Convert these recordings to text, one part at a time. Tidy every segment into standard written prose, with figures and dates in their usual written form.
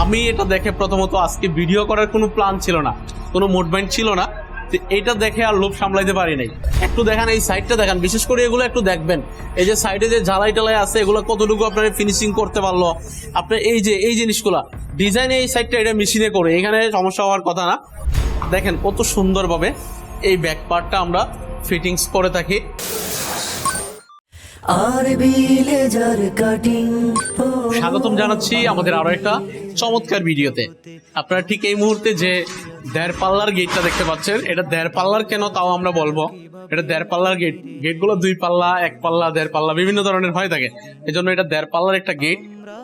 আমি এটা দেখে প্রথমত আজকে ভিডিও করার কোনো প্ল্যান ছিল না, কোনো মুভমেন্ট ছিল না। এটা দেখে আর লোভ সামলাইতে পারি নাই। একটু দেখেন, এই সাইডটা দেখেন, বিশেষ করে এগুলো একটু দেখবেন। এই যে সাইডে যে ঝালাই টালাই আছে, এগুলো কতটুকু আপনার ফিনিশিং করতে পারলো। আপনার এই জিনিসগুলা ডিজাইন, এই সাইডটা এটা মেশিনে করে, এখানে সমস্যা হওয়ার কথা না। দেখেন কত সুন্দরভাবে এই ব্যাক পার্টটা আমরা ফিটিংস করে থাকি। স্বাগতম জানাচ্ছি আমাদের আরো একটা চমৎকার ভিডিওতে। আপনারা ঠিক এই মুহূর্তে যে 1.5 পাল্লার গেটটা দেখতে পাচ্ছেন, এটা 1.5 পাল্লার কেন তাও আমরা বলবো। এটা 1.5 পাল্লার গেট। গেটগুলো 2 পাল্লা, 1 পাল্লা, 1.5 পাল্লা বিভিন্ন ধরনের হয়ে থাকে। এই জন্য এটা 1.5 পাল্লার একটা গেট,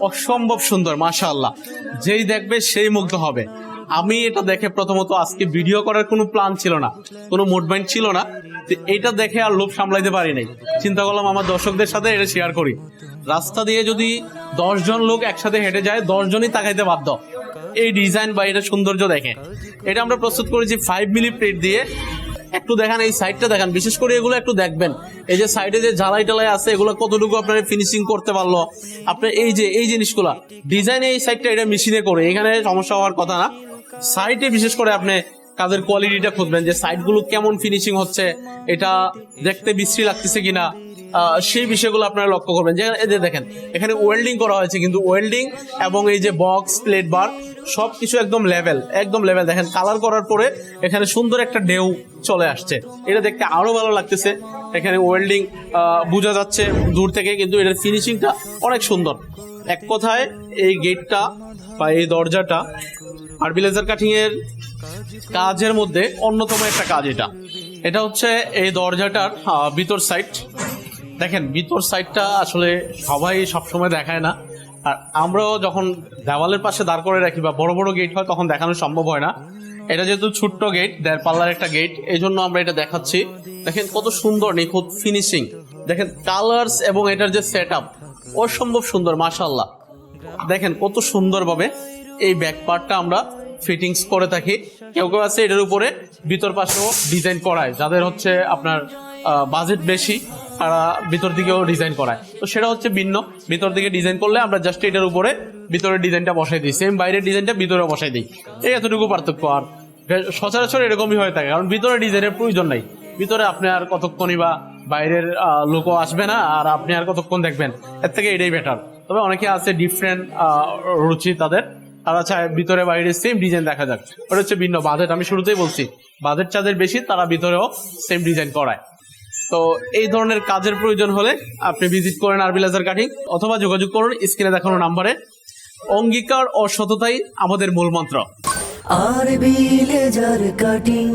অসম্ভব সুন্দর, মাশাআল্লাহ। যেই দেখবে সেই মুগ্ধ হবে। আমি এটা দেখে প্রথমত আজকে ভিডিও করার কোনো প্ল্যান ছিল না, কোনো মুভমেন্ট ছিল না। এটা দেখে আর লোভ সামলাইতে পারি নাই। চিন্তা করলাম আমার দর্শকদের সাথে এটা শেয়ার করি। রাস্তা দিয়ে যদি 10 জন লোক একসাথে হেঁটে যায়, 10 জনই তাকাইতে বাধ্য এই ডিজাইন বা এটা সৌন্দর্য দেখে। এটা আমরা প্রস্তুত করেছি 5 মিলি প্লেট দিয়ে। একটু দেখেন, এই সাইডটা দেখেন, বিশেষ করে এগুলো একটু দেখবেন। এই যে সাইডে যে ঝালাই টালাই আছে, এগুলো কতটুকু আপনার ফিনিশিং করতে পারলো। আপনার এই জিনিসগুলা ডিজাইন, এই সাইডটা এটা মেশিনে করে, এখানে সমস্যা হওয়ার কথা না। সাইডে বিশেষ করে আপনি কাজের কোয়ালিটিটা খুঁজবেন, যে সাইডগুলো কেমন ফিনিশিং হচ্ছে, এটা দেখতে বিশ্রী লাগতেছে কিনা, সেই বিষয়গুলো আপনারা লক্ষ্য করবেন। যে এদের দেখেন এখানে ওয়েল্ডিং করা হয়েছে, কিন্তু ওয়েল্ডিং এবং এই যে বক্স প্লেট বার সবকিছু একদম লেভেল দেখেন। কালার করার পরে এখানে সুন্দর একটা ঢেউ চলে আসছে, এটা দেখতে আরো ভালো লাগতেছে। এখানে ওয়েল্ডিং বোঝা যাচ্ছে দূর থেকে, কিন্তু এটার ফিনিশিংটা অনেক সুন্দর। এক কথায় এই গেটটা বা এই দরজাটা আরবি লেজার কাটিং এর কাজের মধ্যে অন্যতম একটা কাজ। এটা হচ্ছে এই দরজাটার ভিতর সাইড। দেখেন ভিতর সাইডটা আসলে সবাই সবসময় দেখায় না, আর আমরাও যখন দেওয়ালের পাশে দাঁড় করে রাখি বা বড় বড় গেট হয় তখন দেখানো সম্ভব হয় না। এটা যেহেতু ছোট্ট গেট, 1.5 পাল্লার একটা গেট, এই জন্য আমরা এটা দেখাচ্ছি। দেখেন কত সুন্দর নিখুঁত ফিনিশিং, দেখেন কালার্স এবং এটার যে সেট আপ অসম্ভব সুন্দর, মাশাআল্লাহ। দেখেন কত সুন্দরভাবে এই ব্যাক পার্টটা আমরা ফিটিংস করে থাকি। কেউ কেউ আছে এটার উপরে ভিতর পাশেও ডিজাইন করায়, যাদের হচ্ছে আপনার বাজেট বেশি, তারা ভিতর দিকেও ডিজাইন করায়। তো সেটা হচ্ছে ভিন্ন। ভিতর দিকে ডিজাইন করলে আমরা জাস্ট এটার উপরে ভিতরের ডিজাইনটা বসাই দিই, সেম বাইরের ডিজাইনটা ভিতরে বসাই দিই, এই এতটুকু পার্থক্য। আর সচরাচর এরকমই হয়ে থাকে, কারণ ভিতরে ডিজাইনের প্রয়োজন নাই। ভিতরে আপনি আর কতক্ষণই বা বাইরের লোকও আসবে না, আর আপনি আর কতক্ষণ দেখবেন, এর থেকে এটাই বেটার। তবে অনেকে আছে ডিফারেন্ট রুচি তাদের, তারা চায় ভিতরে বাইরে সেম ডিজাইন দেখা যাক। ওটা হচ্ছে ভিন্ন বাজেট। আমি শুরুতেই বলছি বাজেট যাদের বেশি তারা ভিতরেও সেম ডিজাইন করায়। তো এই ধরনের কাজের প্রয়োজন হলে আপনি ভিজিট করেন আরবি লেজার কাটিং, অথবা যোগাযোগ করুন স্ক্রিনে দেখানো নাম্বারে। অঙ্গীকার ও সততাই আমাদের মূল মন্ত্র। আরবি লেজার কাটিং।